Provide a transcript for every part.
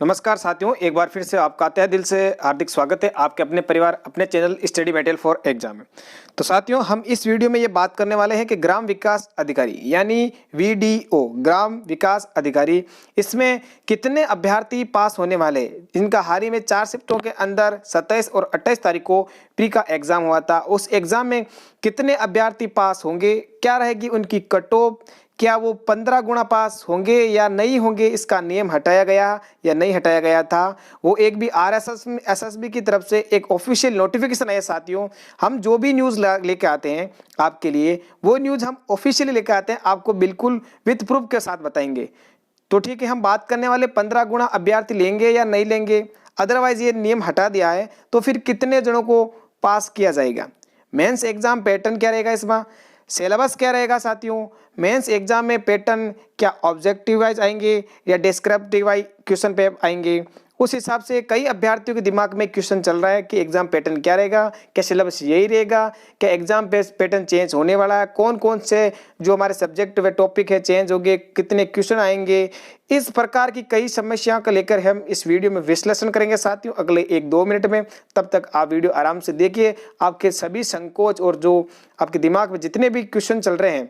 नमस्कार साथियों, एक बार फिर से आपका तहे दिल से हार्दिक स्वागत है आपके अपने परिवार अपने channel study material for exam में। तो साथियों, हम इस वीडियो में ये बात करने वाले हैं कि ग्राम विकास अधिकारी यानी वीडीओ ग्राम विकास अधिकारी, इसमें कितने अभ्यर्थी पास होने वाले। इनका हाल ही में 4 शिफ्टों के अंदर 27 और 28 तारीख को प्री का एग्जाम हुआ था। उस एग्जाम में कितने अभ्यर्थी पास होंगे, क्या रहेगी उनकी कट ऑफ, क्या वो 15 गुना पास होंगे या नहीं होंगे, इसका नियम हटाया गया या नहीं हटाया गया था। वो एक भी एसएसबी की तरफ से एक ऑफिशियल नोटिफिकेशन है साथियों। हम जो भी न्यूज़ लेके आते हैं आपके लिए, वो न्यूज़ हम ऑफिशियली लेके आते हैं, आपको बिल्कुल विथ प्रूफ के साथ बताएंगे। तो ठीक है, हम बात करने वाले 15 गुना अभ्यर्थी लेंगे या नहीं लेंगे, अदरवाइज ये नियम हटा दिया है तो फिर कितने जनों को पास किया जाएगा। मेंस एग्जाम पैटर्न क्या रहेगा, इसमें सिलेबस क्या रहेगा साथियों। मेंस एग्जाम में पैटर्न क्या ऑब्जेक्टिव वाइज आएंगे या डिस्क्रिप्टिव वाइज क्वेश्चन पे आएंगे, उस हिसाब से कई अभ्यर्थियों के दिमाग में क्वेश्चन चल रहा है कि एग्जाम पैटर्न क्या रहेगा, क्या सिलेबस यही रहेगा, क्या एग्जाम पैटर्न चेंज होने वाला है, कौन कौन से जो हमारे सब्जेक्ट व टॉपिक है चेंज होंगे, कितने क्वेश्चन आएंगे। इस प्रकार की कई समस्याओं को लेकर हम इस वीडियो में विश्लेषण करेंगे साथियों अगले 1-2 मिनट में। तब तक आप वीडियो आराम से देखिए, आपके सभी संकोच और जो आपके दिमाग में जितने भी क्वेश्चन चल रहे हैं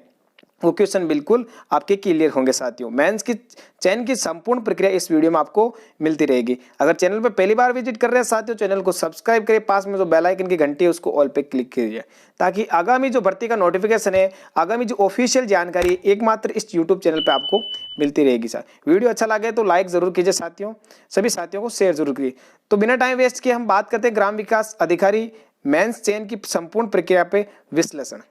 वो क्वेश्चन बिल्कुल आपके क्लियर होंगे साथियों। मेंस की चयन की संपूर्ण प्रक्रिया इस वीडियो में आपको मिलती रहेगी। अगर चैनल पर पहली बार विजिट कर रहे हैं साथियों, चैनल को सब्सक्राइब करें, पास में जो बेल आइकन की घंटी है उसको ऑल पे क्लिक कीजिए, ताकि आगामी जो भर्ती का नोटिफिकेशन है, आगामी जो ऑफिशियल जानकारी एकमात्र इस यूट्यूब चैनल पर आपको मिलती रहेगी। सर वीडियो अच्छा लगे तो लाइक जरूर कीजिए साथियों, सभी साथियों को शेयर जरूर कीजिए। तो बिना टाइम वेस्ट किए हम बात करते हैं ग्राम विकास अधिकारी मेंस चयन की संपूर्ण प्रक्रिया पे विश्लेषण।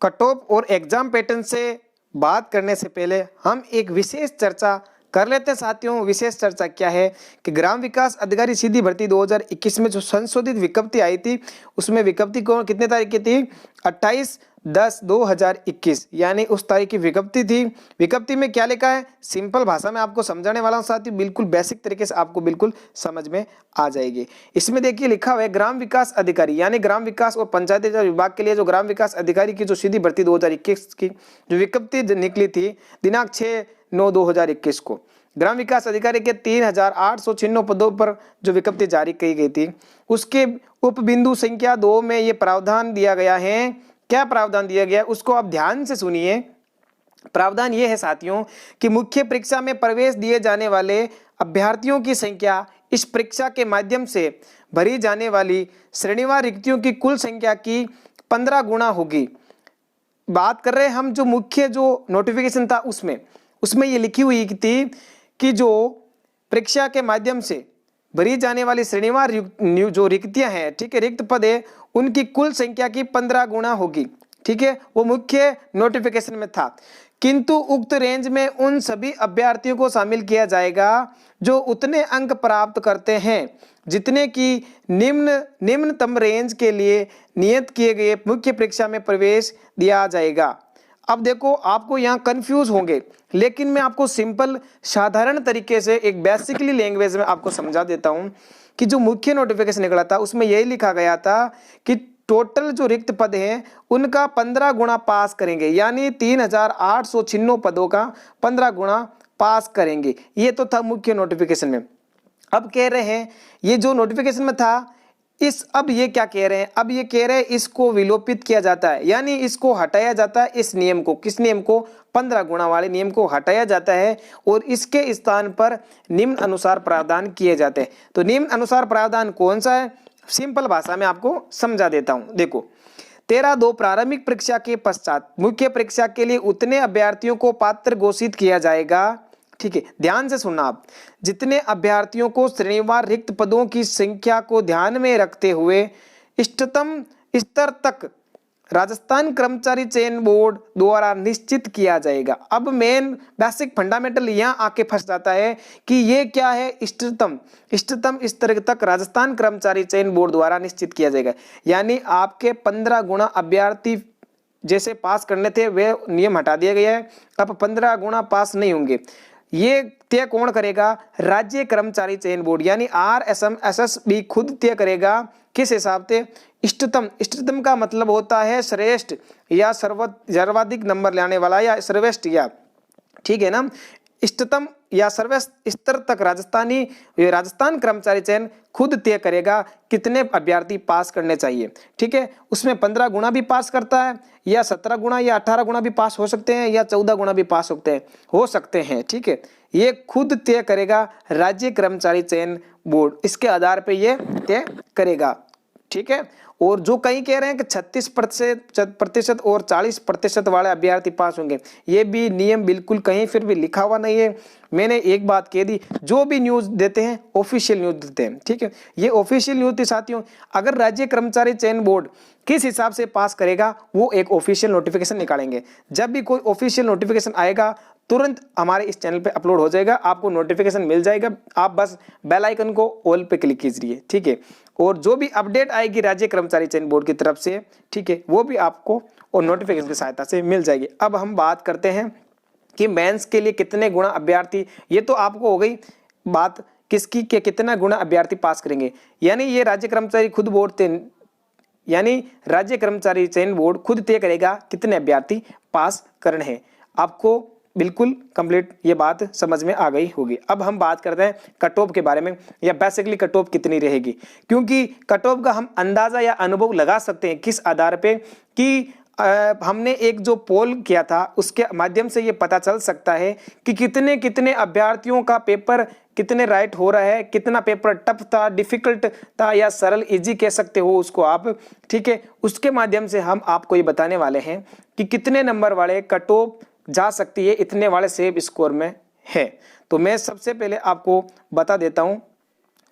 कट ऑफ और एग्जाम पैटर्न से बात करने से पहले हम एक विशेष चर्चा कर लेते हैं साथियों। विशेष चर्चा क्या है कि ग्राम विकास अधिकारी सीधी भर्ती 2021 में जो संशोधित विज्ञप्ति आई थी, उसमें विज्ञप्ति कौन कितने तारीख की थी, 28/10/2021 यानी उस तारीख की विज्ञप्ति थी। विज्ञप्ति में क्या लिखा है, सिंपल भाषा में आपको समझाने वाला हूं साथियों, बिल्कुल बेसिक तरीके से आपको बिल्कुल समझ में आ जाएगी। इसमें देखिए लिखा हुआ है ग्राम विकास अधिकारी यानी ग्राम विकास और पंचायती राज विभाग के लिए जो ग्राम विकास अधिकारी की जो सीधी भर्ती 2021 की जो विज्ञप्ति निकली थी दिनांक 6/9/2021 को, ग्राम विकास अधिकारी के 3896 पदों पर जो विज्ञप्ति जारी की गई थी, उसके उप बिंदु संख्या 2 में ये प्रावधान दिया गया है। क्या प्रावधान दिया गया उसको आप ध्यान से सुनिए। प्रावधान ये है साथियों कि मुख्य परीक्षा में प्रवेश दिए जाने वाले अभ्यर्थियों की संख्या इस परीक्षा के माध्यम से भरी जाने वाली श्रेणीवार रिक्तियों की कुल संख्या की 15 गुना होगी। बात कर रहे हैं हम जो मुख्य जो नोटिफिकेशन था उसमें ये लिखी हुई थी कि जो परीक्षा के माध्यम से भरी जाने वाली श्रेणीवार जो रिक्तियां हैं, ठीक है, रिक्त पद है, उनकी कुल संख्या की 15 गुना होगी। ठीक है, वो मुख्य नोटिफिकेशन में था, किंतु उक्त रेंज में उन सभी अभ्यर्थियों को शामिल किया जाएगा जो उतने अंक प्राप्त करते हैं जितने की निम्नतम रेंज के लिए नियत किए गए मुख्य परीक्षा में प्रवेश दिया जाएगा। अब देखो, आपको यहाँ कंफ्यूज होंगे, लेकिन मैं आपको सिंपल साधारण तरीके से एक बेसिकली लैंग्वेज में आपको समझा देता हूँ कि जो मुख्य नोटिफिकेशन निकला था उसमें यही लिखा गया था कि टोटल जो रिक्त पद हैं उनका 15 गुना पास करेंगे, यानी 3896 पदों का 15 गुना पास करेंगे। ये तो था मुख्य नोटिफिकेशन में। अब कह रहे हैं ये जो नोटिफिकेशन में था अब ये क्या कह रहे हैं, अब ये कह रहे हैं इसको विलोपित किया जाता है, यानी इसको हटाया जाता है। इस नियम को, किस नियम को, 15 गुना वाले नियम को हटाया जाता है और इसके स्थान पर निम्न अनुसार प्रावधान किए जाते हैं। तो निम्न अनुसार प्रावधान कौन सा है, सिंपल भाषा में आपको समझा देता हूं। देखो, 13/2 प्रारंभिक परीक्षा के पश्चात मुख्य परीक्षा के लिए उतने अभ्यर्थियों को पात्र घोषित किया जाएगा। ठीक है, ध्यान से सुनना आप, जितने अभ्यर्थियों को श्रेणीवार रिक्त पदों की संख्या को ध्यान में रखते हुए इष्टतम स्तर तक राजस्थान कर्मचारी चयन बोर्ड द्वारा निश्चित किया जाएगा। अब मेन बेसिक फंडामेंटल यहाँ आके फंस जाता है कि ये क्या है, इष्टतम स्तर तक राजस्थान कर्मचारी चयन बोर्ड द्वारा निश्चित किया जाएगा, यानी आपके 15 गुना अभ्यर्थी जैसे पास करने थे वे नियम हटा दिया गया है। अब 15 गुना पास नहीं होंगे, ये तय कौन करेगा, राज्य कर्मचारी चयन बोर्ड यानी RSMSSB खुद तय करेगा। किस हिसाब से, इष्टतम का मतलब होता है श्रेष्ठ या सर्वाधिक नंबर लाने वाला या सर्वश्रेष्ठ, या ठीक है ना, इष्टतम या सर्वोच्च स्तर तक राजस्थान कर्मचारी चयन खुद तय करेगा कितने अभ्यर्थी पास करने चाहिए। ठीक है, उसमें 15 गुना भी पास करता है या 17 गुना या 18 गुना भी पास हो सकते हैं या 14 गुना भी पास हो सकते हैं। ठीक है, ये खुद तय करेगा राज्य कर्मचारी चयन बोर्ड, इसके आधार पे ये तय करेगा। ठीक है, और जो कहीं कह रहे हैं कि 36% और 40% वाले अभ्यर्थी पास होंगे, ये भी नियम बिल्कुल कहीं फिर भी लिखा हुआ नहीं है। मैंने एक बात कह दी, जो भी न्यूज देते हैं ऑफिशियल न्यूज देते हैं। ठीक है, ये ऑफिशियल न्यूज थी साथियों। अगर राज्य कर्मचारी चयन बोर्ड किस हिसाब से पास करेगा वो एक ऑफिशियल नोटिफिकेशन निकालेंगे। जब भी कोई ऑफिशियल नोटिफिकेशन आएगा तुरंत हमारे इस चैनल पे अपलोड हो जाएगा, आपको नोटिफिकेशन मिल जाएगा। आप बस बेल आइकन को ऑल पे क्लिक कीजिए। ठीक है, और जो भी अपडेट आएगी राज्य कर्मचारी चयन बोर्ड की तरफ से, ठीक है, वो भी आपको और नोटिफिकेशन की सहायता से मिल जाएगी। अब हम बात करते हैं कि मेंस के लिए कितने गुना अभ्यर्थी, ये तो आपको हो गई बात किसकी के कितना गुना अभ्यर्थी पास करेंगे, यानी ये राज्य कर्मचारी खुद बोर्ड यानी राज्य कर्मचारी चयन बोर्ड खुद तय करेगा कितने अभ्यर्थी पास करने हैं। आपको बिल्कुल कंप्लीट ये बात समझ में आ गई होगी। अब हम बात करते हैं कट ऑफ के बारे में, या बेसिकली कट ऑफ कितनी रहेगी, क्योंकि कट ऑफ का हम अंदाजा या अनुभव लगा सकते हैं किस आधार पे कि हमने एक जो पोल किया था उसके माध्यम से ये पता चल सकता है कि कितने कितने अभ्यर्थियों का पेपर कितने राइट हो रहा है, कितना पेपर टफ था, डिफिकल्ट था या सरल इजी कह सकते हो उसको आप। ठीक है, उसके माध्यम से हम आपको ये बताने वाले हैं कि कितने नंबर वाले कट ऑफ जा सकती है, इतने वाले सेव स्कोर में है। तो मैं सबसे पहले आपको बता देता हूं,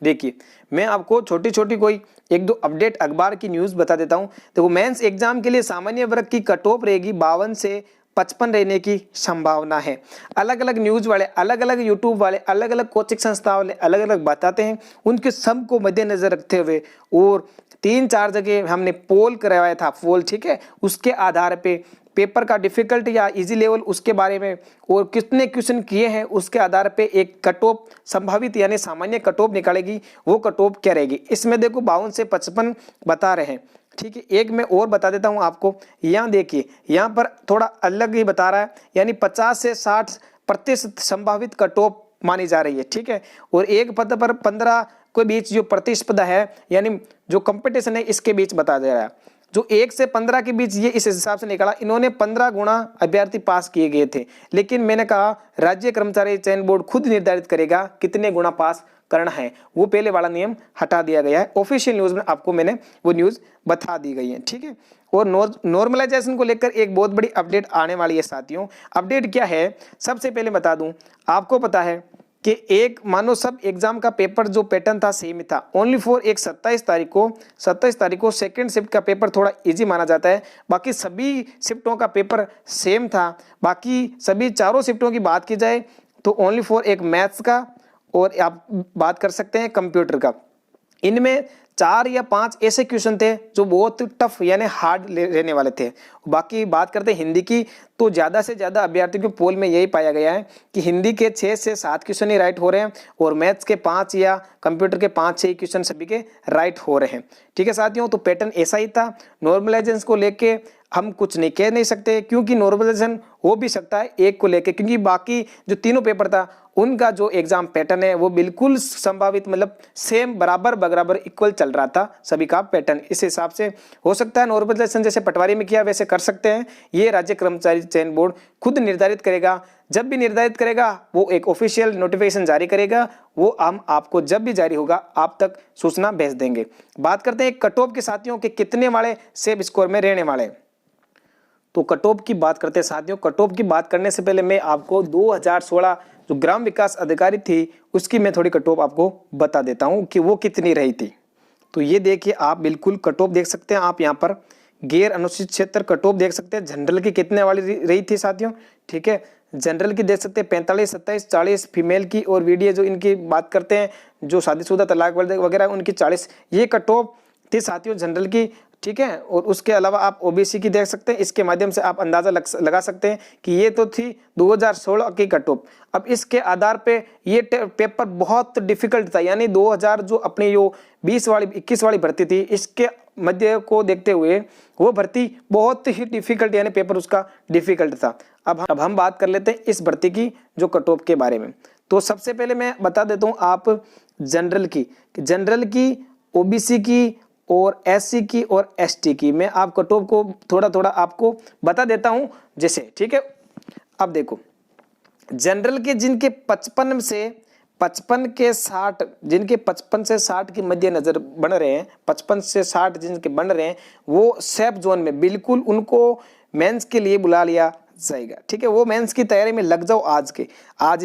देखिए मैं आपको छोटी छोटी कोई एक दो अपडेट अखबार की न्यूज बता देता हूं। देखो मेंस एग्जाम के लिए सामान्य वर्ग की कट ऑफ रहेगी 52 से 55 रहने की संभावना है। अलग अलग न्यूज वाले, अलग अलग यूट्यूब वाले, अलग अलग कोचिंग संस्था वाले अलग अलग बताते हैं, उनके सबको मद्देनजर रखते हुए और 3-4 जगह हमने पोल करवाया था पोल। ठीक है, उसके आधार पे पेपर का डिफिकल्ट या इजी लेवल उसके बारे में और कितने क्वेश्चन किए हैं उसके आधार पे एक कट ऑफ संभावित यानी सामान्य कट ऑफ निकालेगी। वो कट ऑफ क्या रहेगी, इसमें देखो 52 से 55 बता रहे हैं। ठीक है, एक मैं और बता देता हूं आपको, यहाँ देखिए यहाँ पर थोड़ा अलग ही बता रहा है, यानी 50 से 60% संभावित कट ऑफ मानी जा रही है। ठीक है, और एक पद पर 15 के बीच जो प्रतिस्पर्धा है यानी जो कंपटीशन है इसके बीच बता दे रहा है। जो 1 से 15 के बीच ये इस हिसाब से निकाला, इन्होंने 15 गुना अभ्यर्थी पास किए गए थे, लेकिन मैंने कहा राज्य कर्मचारी चयन बोर्ड खुद निर्धारित करेगा कितने गुना पास करना है। वो पहले वाला नियम हटा दिया गया है, ऑफिशियल न्यूज में आपको मैंने वो न्यूज बता दी गई है। ठीक है, और नॉर्मलाइजेशन को लेकर एक बहुत बड़ी अपडेट आने वाली है साथियों। अपडेट क्या है, सबसे पहले बता दूं, आपको पता है कि एक मानो सब एग्जाम का पेपर जो पैटर्न था सेम ही था, ओनली फॉर एक 27 तारीख को सेकंड शिफ्ट का पेपर थोड़ा इजी माना जाता है, बाकी सभी शिफ्टों का पेपर सेम था। बाकी सभी चारों शिफ्टों की बात की जाए तो ओनली फॉर एक मैथ्स का और आप बात कर सकते हैं कंप्यूटर का। इनमें 4 या 5 ऐसे क्वेश्चन थे जो बहुत टफ यानी हार्ड रहने वाले थे। बाकी बात करते हैं हिंदी की, तो ज़्यादा से ज़्यादा अभ्यर्थियों के पोल में यही पाया गया है कि हिंदी के 6 से 7 क्वेश्चन ही राइट हो रहे हैं और मैथ्स के 5 या कंप्यूटर के 5-6 क्वेश्चन सभी के राइट हो रहे हैं। ठीक है साथियों, तो पैटर्न ऐसा ही था। नॉर्मलाइजेशन को लेके हम कुछ नहीं कह नहीं सकते, क्योंकि नॉर्मलाइजेशन हो भी सकता है एक को लेके, क्योंकि बाकी जो तीनों पेपर था उनका जो एग्जाम पैटर्न है वो बिल्कुल संभावित मतलब सेम बराबर इक्वल चल रहा था सभी का पैटर्न। इस हिसाब से हो सकता है नॉर्मलाइजेशन जैसे पटवारी में किया वैसे कर सकते हैं। ये राज्य कर्मचारी चयन बोर्ड खुद निर्धारित करेगा। जब भी निर्धारित करेगा वो एक ऑफिशियल नोटिफिकेशन जारी करेगा, वो हम आपको जब भी जारी होगा आप तक सूचना भेज देंगे। बात करते हैं कट ऑफ के साथियों के कितने वाले सेव स्कोर में रहने वाले। तो कट ऑफ की बात करते हैं साथियों। कट ऑफ की बात करने से पहले मैं आपको 2016 जो ग्राम विकास अधिकारी थी उसकी मैं थोड़ी कट ऑफ आपको बता देता हूं कि वो कितनी रही थी। तो ये देखिए आप बिल्कुल कट ऑफ देख सकते हैं, आप यहाँ पर गैर अनुसूचित क्षेत्र कट ऑफ देख सकते हैं। जनरल की कितने वाली रही थी साथियों, ठीक है, जनरल की देख सकते हैं 45, 27, 40, फीमेल की और वीडियो जो इनकी बात करते हैं जो शादीशुदा तलाक वगैरह उनकी 40, ये कट ऑफ थी साथियों जनरल की। ठीक है। और उसके अलावा आप ओबीसी की देख सकते हैं। इसके माध्यम से आप अंदाजा लगा सकते हैं कि ये तो थी 2016 की कट ऑफ। अब इसके आधार पे ये पेपर बहुत डिफिकल्ट था, यानी 2000 जो अपनी जो 21 वाली भर्ती थी, इसके मध्य को देखते हुए वो भर्ती बहुत ही डिफिकल्ट, यानी पेपर उसका डिफिकल्ट था। अब हम बात कर लेते हैं इस भर्ती की जो कट ऑफ के बारे में। तो सबसे पहले मैं बता देता हूँ आप जनरल की, ओबीसी की और एससी की और एसटी की मैं आप कट ऑफ को थोड़ा थोड़ा आपको बता देता हूं जैसे, ठीक है। अब देखो जनरल के जिनके 55 से 60 की मध्य नजर बन रहे हैं, 55 से 60 जिनके बन रहे हैं, वो सेफ जोन में बिल्कुल उनको मेंस के लिए बुला लिया जाएगा, ठीक है। वो मेंस की तैयारी में लग जाओ आज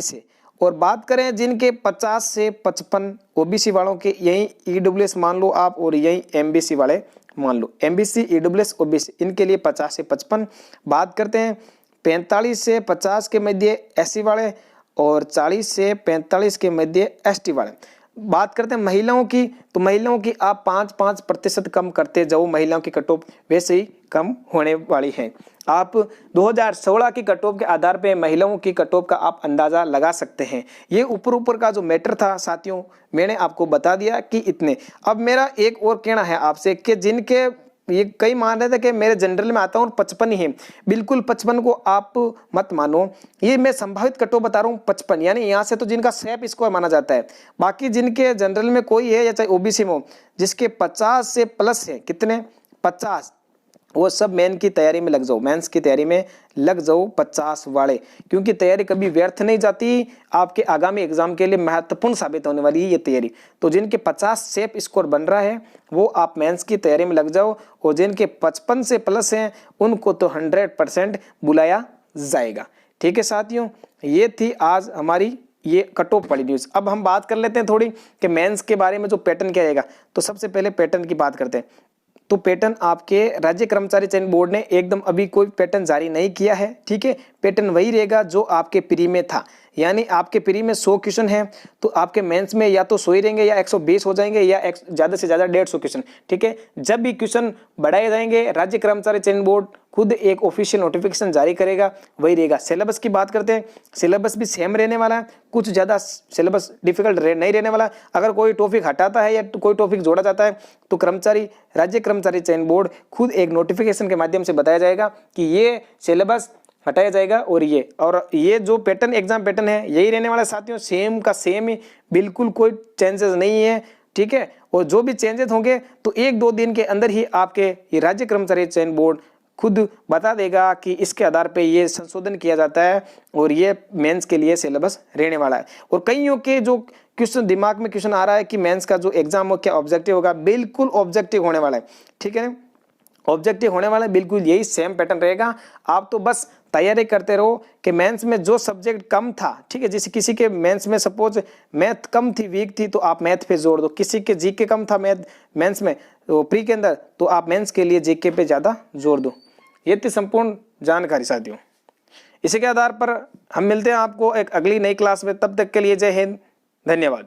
से। और बात करें जिनके 50 से 55 ओबीसी वालों के, यही ईडब्ल्यूएस मान लो आप और यही एमबीसी वाले मान लो, एमबीसी ईडब्ल्यूएस ओबीसी, इनके लिए 50 से 55। बात करते हैं 45 से 50 के मध्य एससी वाले और 40 से 45 के मध्य एसटी वाले। बात करते हैं महिलाओं की, तो महिलाओं की आप 5-5% कम करते जाओ, महिलाओं की कट ऑफ वैसे ही कम होने वाली है। आप 2016 की कट ऑफ के आधार पे महिलाओं की कट ऑफ का आप अंदाजा लगा सकते हैं। ये ऊपर का जो मैटर था साथियों, मैंने आपको बता दिया कि इतने। अब मेरा एक और कहना है आपसे कि जिनके ये कई मान रहे थे कि मेरे जनरल में आता हूँ 55 ही है, बिल्कुल 55 को आप मत मानो, ये मैं संभावित कट ऑफ बता रहा हूँ 55, यानी यहाँ से तो जिनका सेफ स्कोर माना जाता है। बाकी जिनके जनरल में कोई है या चाहे ओबीसी में हो, जिसके 50 से प्लस है, कितने 50, वो सब मेंस की तैयारी में लग जाओ 50 वाले, क्योंकि तैयारी कभी व्यर्थ नहीं जाती, आपके आगामी एग्जाम के लिए महत्वपूर्ण साबित होने वाली है ये तैयारी। तो जिनके 50 सेफ स्कोर बन रहा है वो आप मेंस की तैयारी में लग जाओ, और जिनके 55 से प्लस हैं उनको तो 100% बुलाया जाएगा, ठीक है साथियों। ये थी आज हमारी ये कट ऑफ वाली न्यूज। अब हम बात कर लेते हैं थोड़ी कि मेंस के बारे में जो पैटर्न क्या रहेगा। तो सबसे पहले पैटर्न की बात करते हैं। तो पैटर्न आपके राज्य कर्मचारी चयन बोर्ड ने एकदम अभी कोई पैटर्न जारी नहीं किया है, ठीक है। पैटर्न वही रहेगा जो आपके प्री में था, यानी आपके प्री में 100 क्वेश्चन है, तो आपके मेंस में या तो 100 ही रहेंगे या 120 हो जाएंगे या ज्यादा से ज्यादा 150 क्वेश्चन, ठीक है। जब भी क्वेश्चन बढ़ाए जाएंगे राज्य कर्मचारी चयन बोर्ड खुद एक ऑफिशियल नोटिफिकेशन जारी करेगा, वही रहेगा। सिलेबस की बात करते हैं, सिलेबस भी सेम रहने वाला है, कुछ ज्यादा सिलेबस डिफिकल्ट नहीं रहने वाला। अगर कोई टॉपिक हटाता है या कोई टॉपिक जोड़ा जाता है तो राज्य कर्मचारी चयन बोर्ड खुद एक नोटिफिकेशन के माध्यम से बताया जाएगा कि ये सिलेबस हटाया जाएगा, और ये जो पैटर्न एग्जाम पैटर्न है यही रहने वाला साथियों, सेम का सेम ही, बिल्कुल कोई चेंजेस नहीं है, ठीक है। और जो भी चेंजेस होंगे तो 1-2 दिन के अंदर ही आपके ये राज्य कर्मचारी चयन बोर्ड खुद बता देगा कि इसके आधार पे ये संशोधन किया जाता है और ये मेंस के लिए सिलेबस रहने वाला है। और कईयों के जो क्वेश्चन दिमाग में क्वेश्चन आ रहा है कि मेंस का जो एग्जाम हो क्या ऑब्जेक्टिव होगा, बिल्कुल ऑब्जेक्टिव होने वाला है, ठीक है। ऑब्जेक्टिव होने वाला है, बिल्कुल यही सेम पैटर्न रहेगा। आप तो बस तैयारी करते रहो कि मेंस में जो सब्जेक्ट कम था, ठीक है, जैसे किसी के मेंस में सपोज मैथ कम थी, वीक थी, तो आप मैथ पे जोड़ दो। किसी के जीके कम था मेंस में तो प्री के अंदर, तो आप मेंस के लिए जीके पे ज्यादा जोड़ दो। ये थी संपूर्ण जानकारी साथियों। इसी के आधार पर हम मिलते हैं आपको एक अगली नई क्लास में, तब तक के लिए जय हिंद, धन्यवाद।